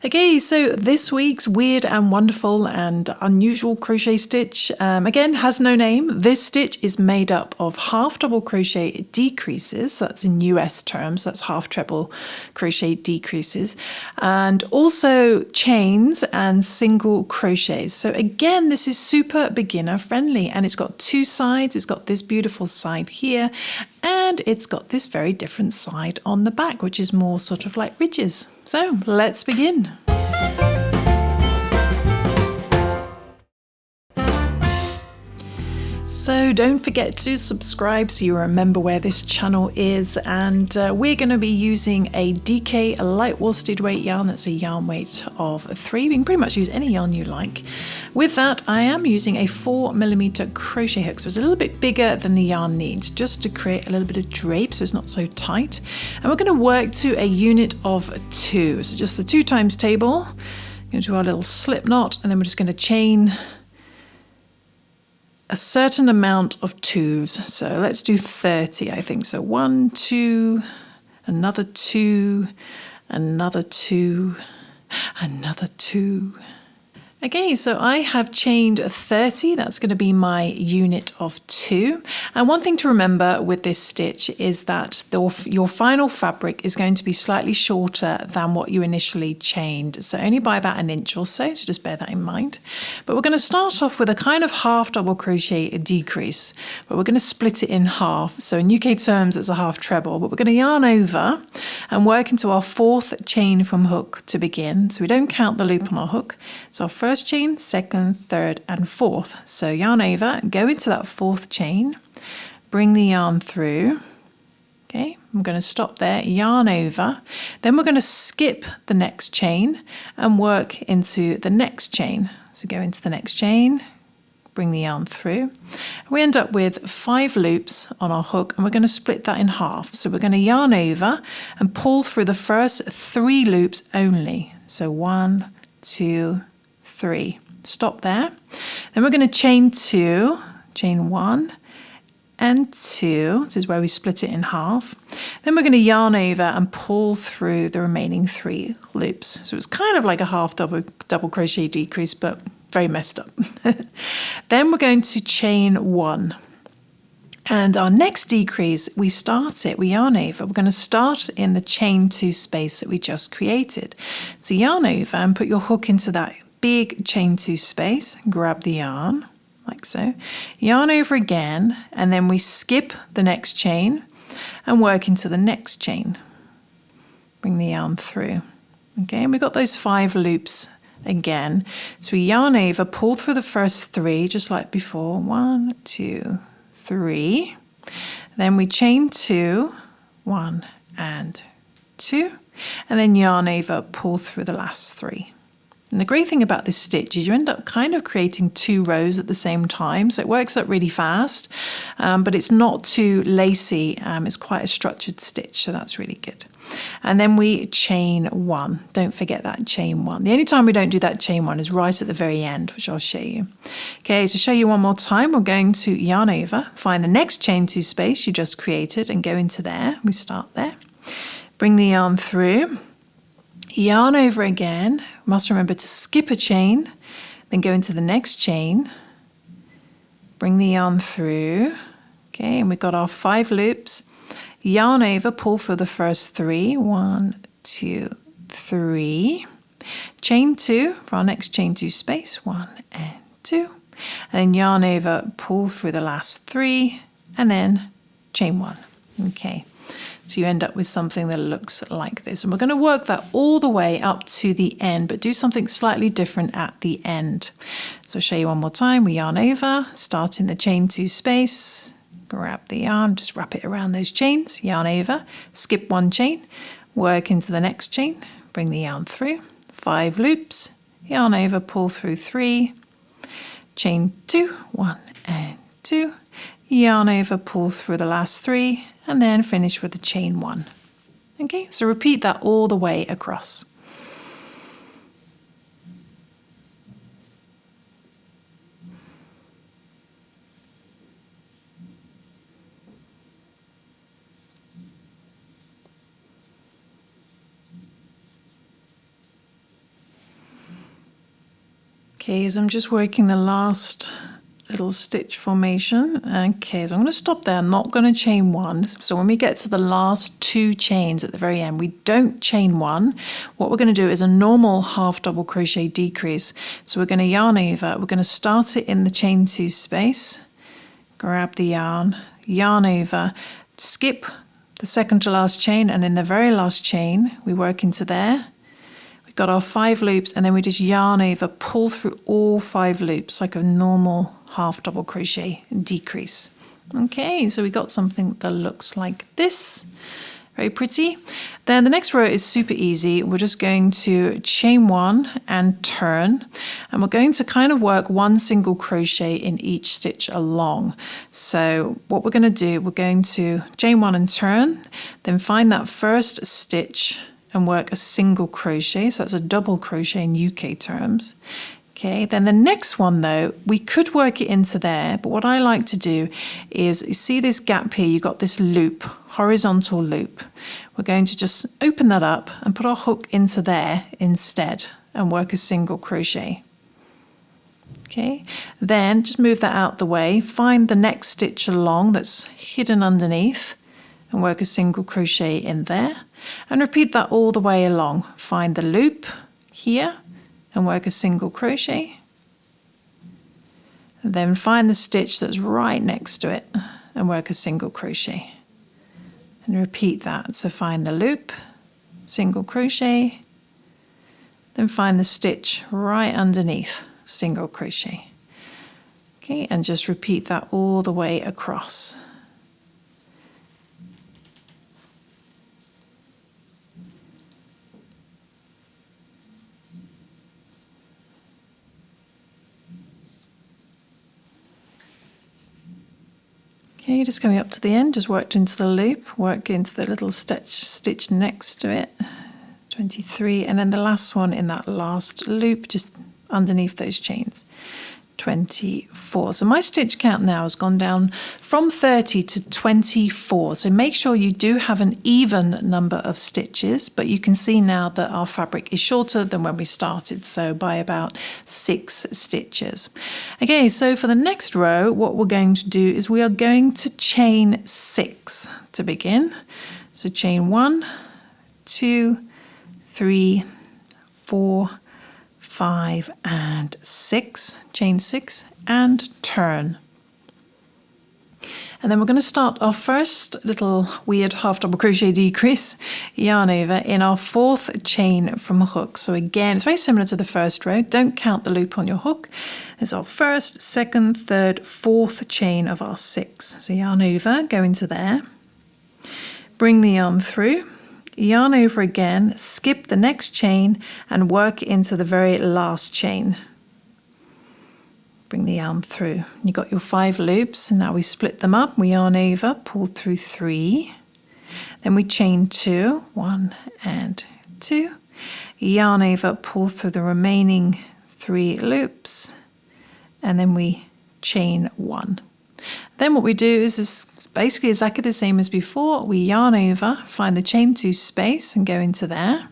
Okay, so this week's weird and wonderful and unusual crochet stitch, again, has no name. This stitch is made up of half double crochet decreases, so that's in US terms, that's half treble crochet decreases, and also chains and single crochets. So again, this is super beginner friendly, and it's got two sides. It's got this beautiful side here, and it's got this very different side on the back, which is more sort of like ridges. So let's begin. So don't forget to subscribe so you remember where this channel is, and we're going to be using a DK light worsted weight yarn. That's a yarn weight of 3. You can pretty much use any yarn you like. With that, I am using a 4mm crochet hook, so it's a little bit bigger than the yarn needs, just to create a little bit of drape so it's not so tight. And we're going to work to a unit of 2, so just the 2 times table. We're going to do our little slip knot, and then we're just going to chain a certain amount of 2s. So let's do 30, I think. So 1, 2, another 2, another 2, another 2. Okay, so I have chained 30. That's going to be my unit of 2. And one thing to remember with this stitch is that your final fabric is going to be slightly shorter than what you initially chained. So only by about an inch or so just bear that in mind. But we're going to start off with a kind of half double crochet decrease, but we're going to split it in half. So in UK terms, it's a half treble, but we're going to yarn over and work into our 4th chain from hook to begin. So we don't count the loop on our hook. So our first chain, 2nd, 3rd, and 4th. So yarn over, go into that 4th chain, bring the yarn through. Okay, I'm going to stop there, yarn over. Then we're going to skip the next chain and work into the next chain. So go into the next chain, bring the yarn through. We end up with 5 loops on our hook, and we're going to split that in half. So we're going to yarn over and pull through the first 3 loops only. So 1, 2, 3. Stop there. Then we're going to chain 2, chain 1 and 2. This is where we split it in half. Then we're going to yarn over and pull through the remaining 3 loops. So it's kind of like a half double crochet decrease, but very messed up. Then we're going to chain 1. And our next decrease, we yarn over. We're going to start in the chain 2 space that we just created. So yarn over and put your hook into that big chain 2 space, grab the yarn like so, yarn over again, and then we skip the next chain and work into the next chain. Bring the yarn through. Okay, and we've got those 5 loops again. So we yarn over, pull through the first 3 just like before. 1, 2, 3. Then we chain 2, 1 and 2, and then yarn over, pull through the last 3. And the great thing about this stitch is you end up kind of creating 2 rows at the same time, so it works up really fast, but it's not too lacy. It's quite a structured stitch, so that's really good. And then we chain 1. Don't forget that chain 1. The only time we don't do that chain 1 is right at the very end, which I'll show you. Okay, so to show you one more time, we're going to yarn over, find the next chain 2 space you just created and go into there. We start there. Bring the yarn through. Yarn over again. Must remember to skip a chain, then go into the next chain, bring the yarn through. Okay, and we've got our 5 loops. Yarn over, pull for the first 3. 1, 2, 3. Chain 2 for our next chain 2 space. 1 and 2. And then yarn over, pull through the last 3, and then chain 1. Okay. So you end up with something that looks like this. And we're going to work that all the way up to the end, but do something slightly different at the end. So I'll show you one more time. We yarn over, start in the chain 2 space, grab the yarn, just wrap it around those chains, yarn over, skip 1 chain, work into the next chain, bring the yarn through, 5 loops, yarn over, pull through 3, chain 2, 1 and 2, yarn over, pull through the last 3, and then finish with the chain 1. Okay, so repeat that all the way across. Okay, so I'm just working the last little stitch formation. Okay, so I'm going to stop there. I'm not going to chain one. So when we get to the last 2 chains at the very end, we don't chain one. What we're going to do is a normal half double crochet decrease. So we're going to yarn over. We're going to start it in the chain 2 space. Grab the yarn, yarn over, skip the second to last chain, and in the very last chain, we work into there. Got our 5 loops, and then we just yarn over, pull through all 5 loops like a normal half double crochet decrease. Okay, so we got something that looks like this. Very pretty. Then the next row is super easy. We're just going to chain 1 and turn, and we're going to kind of work 1 single crochet in each stitch along. So what we're going to do, we're going to chain 1 and turn, then find that first stitch and work a single crochet. So that's a double crochet in UK terms. Okay, then the next one though, we could work it into there, but what I like to do is, you see this gap here, you've got this loop, horizontal loop. We're going to just open that up and put our hook into there instead and work a single crochet. Okay, then just move that out the way, find the next stitch along that's hidden underneath and work a single crochet in there. And repeat that all the way along. Find the loop here and work a single crochet. And then find the stitch that's right next to it and work a single crochet. And repeat that. So find the loop, single crochet, then find the stitch right underneath, single crochet. Okay, and just repeat that all the way across. Okay, just coming up to the end, just worked into the loop, work into the little stitch next to it, 23, and then the last one in that last loop, just underneath those chains, 24. So my stitch count now has gone down from 30 to 24. So make sure you do have an even number of stitches, but you can see now that our fabric is shorter than when we started, so by about 6 stitches. Okay, so for the next row, what we're going to do is we are going to chain 6 to begin. So chain 1, 2, 3, 4, 5 and 6, chain 6 and turn. And then we're going to start our first little weird half double crochet decrease, yarn over in our 4th chain from a hook. So again, it's very similar to the first row. Don't count the loop on your hook. It's our 1st, 2nd, 3rd, 4th chain of our 6. So yarn over, go into there, bring the yarn through, yarn over again, skip the next chain and work into the very last chain. Bring the yarn through. You got your 5 loops, and now we split them up. We yarn over, pull through 3, then we chain 2, 1 and 2, yarn over, pull through the remaining 3 loops, and then we chain 1. Then what we do is basically exactly the same as before. We yarn over, find the chain 2 space and go into there.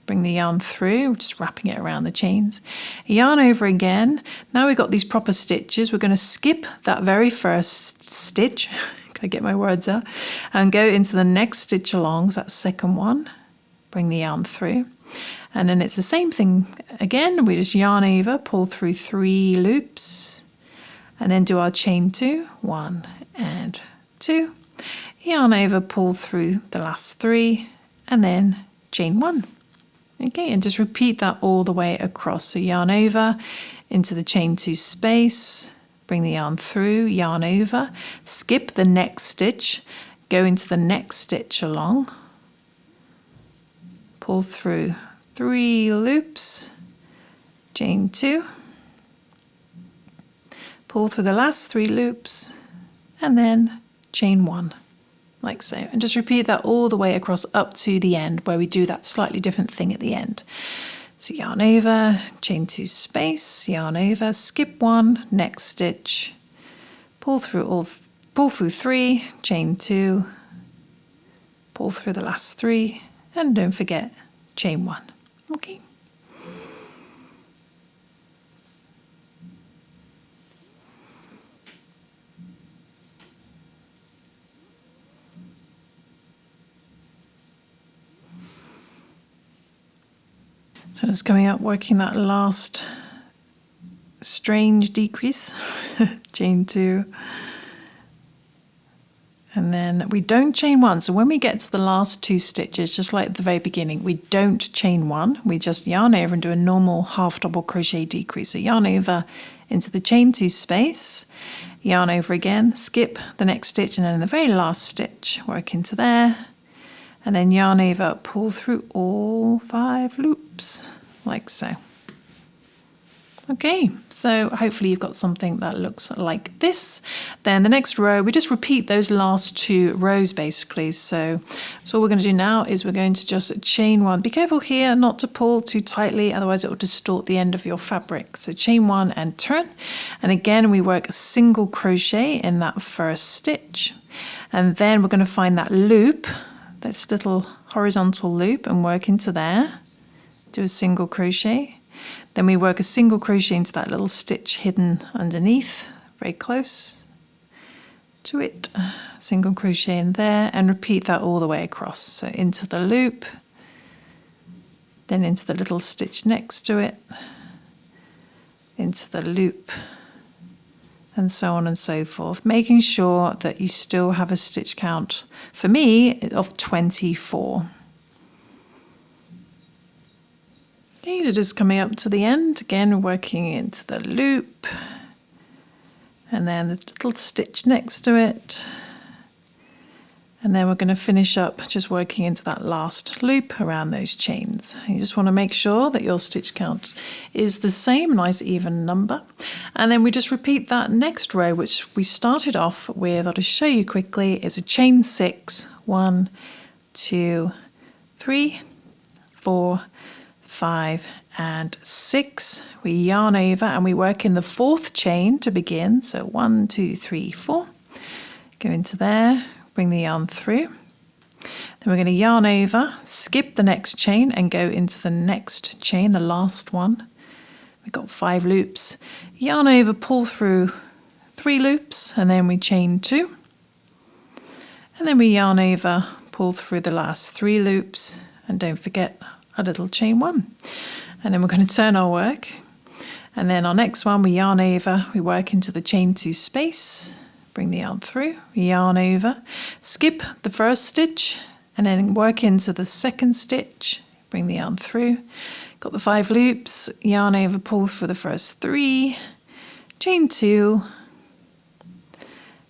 Bring the yarn through, just wrapping it around the chains. Yarn over again. Now we've got these proper stitches. We're going to skip that very first stitch. Can I get my words out? And go into the next stitch along. So that's second one. Bring the yarn through. And then it's the same thing again. We just yarn over, pull through 3 loops. And then do our chain 2, 1 and 2. Yarn over, pull through the last 3, and then chain 1. Okay, and just repeat that all the way across. So yarn over into the chain 2 space, bring the yarn through, yarn over, skip the next stitch, go into the next stitch along, pull through 3 loops, chain 2, pull through the last 3 loops, and then chain 1, like so. And just repeat that all the way across up to the end, where we do that slightly different thing at the end. So yarn over, chain 2 space, yarn over, skip 1, next stitch, pull through 3, chain 2, pull through the last 3, and don't forget chain 1. Okay. So it's coming up, working that last strange decrease, chain 2. And then we don't chain 1. So when we get to the last 2 stitches, just like at the very beginning, we don't chain 1. We just yarn over and do a normal half double crochet decrease. So yarn over into the chain 2 space, yarn over again, skip the next stitch, and then in the very last stitch, work into there, and then yarn over, pull through all 5 loops, like so. Okay, so hopefully you've got something that looks like this. Then the next row, we just repeat those last 2 rows basically. So all we're going to do now is we're going to just chain 1. Be careful here not to pull too tightly, otherwise it will distort the end of your fabric. So chain 1 and turn. And again, we work a single crochet in that first stitch. And then we're going to find that loop, this little horizontal loop, and work into there. Do a single crochet. Then we work a single crochet into that little stitch hidden underneath, very close to it. Single crochet in there, and repeat that all the way across. So into the loop, then into the little stitch next to it, into the loop, and so on and so forth, making sure that you still have a stitch count, for me, of 24. Okay, so just coming up to the end, again working into the loop, and then the little stitch next to it, and then we're going to finish up just working into that last loop around those chains. You just want to make sure that your stitch count is the same, nice even number, and then we just repeat that next row, which we started off with. I'll just show you quickly. It's a chain 6, 1, 2, 3, 4, 5 and 6. We yarn over and we work in the 4th chain to begin. So 1, 2, 3, 4. Go into there, bring the yarn through. Then we're going to yarn over, skip the next chain and go into the next chain, the last one. We've got 5 loops. Yarn over, pull through 3 loops, and then we chain 2. And then we yarn over, pull through the last 3 loops, and don't forget a little chain 1. And then we're going to turn our work, and then our next one we yarn over, we work into the chain 2 space, bring the yarn through, yarn over, skip the first stitch, and then work into the second stitch, bring the yarn through, got the 5 loops, yarn over, pull for the first 3, chain 2,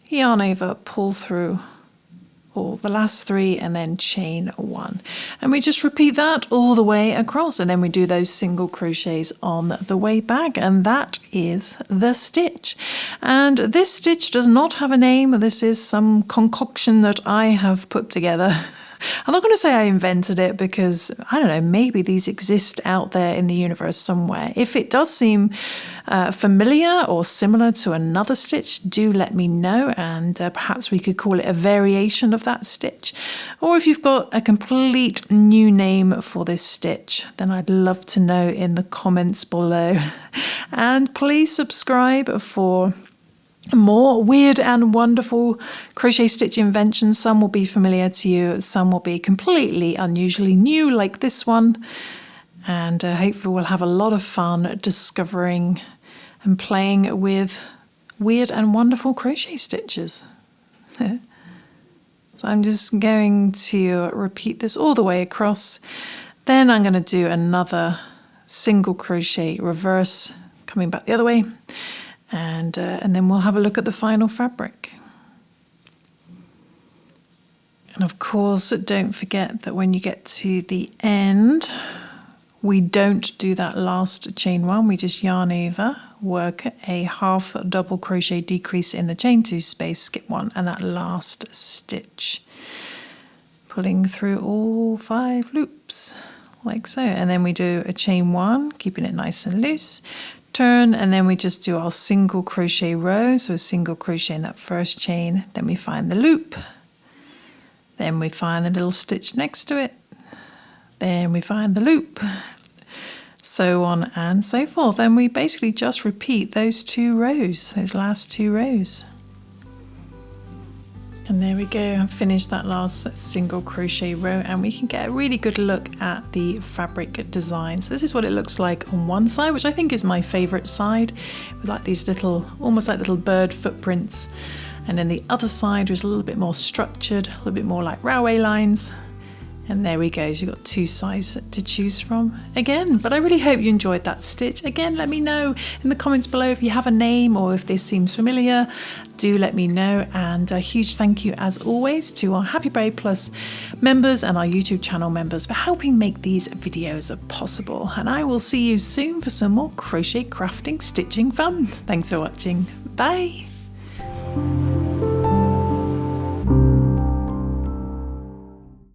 yarn over, pull through all the last 3, and then chain 1, and we just repeat that all the way across, and then we do those single crochets on the way back, and that is the stitch. And this stitch does not have a name. This is some concoction that I have put together. I'm not going to say I invented it, because I don't know, maybe these exist out there in the universe somewhere. If it does seem familiar or similar to another stitch, do let me know, and perhaps we could call it a variation of that stitch. Or if you've got a complete new name for this stitch, then I'd love to know in the comments below. And please subscribe for more weird and wonderful crochet stitch inventions. Some will be familiar to you, some will be completely unusually new, like this one. And hopefully we'll have a lot of fun discovering and playing with weird and wonderful crochet stitches. So I'm just going to repeat this all the way across. Then I'm going to do another single crochet reverse, coming back the other way. And then we'll have a look at the final fabric. And of course, don't forget that when you get to the end, we don't do that last chain 1. We just yarn over, work a half double crochet decrease in the chain 2 space, skip 1, and that last stitch, pulling through all 5 loops like so. And then we do a chain 1, keeping it nice and loose, turn, and then we just do our single crochet row. So a single crochet in that first chain, then we find the loop, then we find the little stitch next to it, then we find the loop, so on and so forth. And we basically just repeat those 2 rows, those last 2 rows. And And there we go, I've finished that last single crochet row, and we can get a really good look at the fabric design. So this is what it looks like on one side, which I think is my favourite side, with like these little, almost like little bird footprints. And then the other side was a little bit more structured, a little bit more like railway lines. And there we go, so you've got two sides to choose from again. But I really hope you enjoyed that stitch. Again, let me know in the comments below if you have a name or if this seems familiar. Do let me know. And a huge thank you as always to our Happy Braid Plus members and our YouTube channel members for helping make these videos possible. And I will see you soon for some more crochet, crafting, stitching fun. Thanks for watching. Bye.